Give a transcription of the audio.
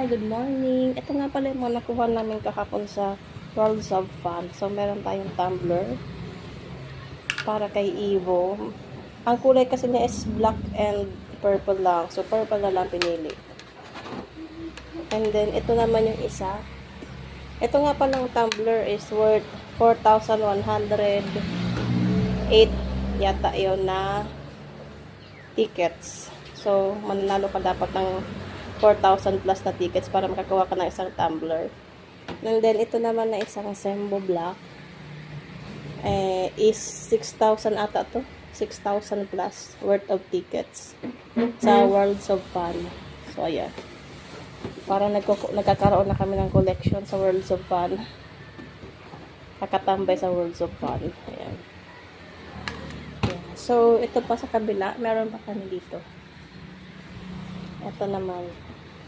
Hi, good morning. Ito nga pala yung mga nakuha namin kahapon sa Worlds of Fun. So, meron tayong tumbler para kay Evo. Ang kulay kasi niya is black and purple lang. So, purple na lang pinili. And then, ito naman yung isa. Ito nga palang tumbler is worth 4,108 yata yun na tickets. So, mananalo ka dapat ng 4,000 plus na tickets para makakuha ka ng isang tumbler. And then, ito naman na isang Sembo Black is 6,000 ata to. 6,000 plus worth of tickets sa Worlds of Fun. So, ayan. Parang nagkakaroon na kami ng collection sa Worlds of Fun. Nakatambay sa Worlds of Fun. Ayan. So, ito pa sa kabila. Meron pa kami dito. Ito naman.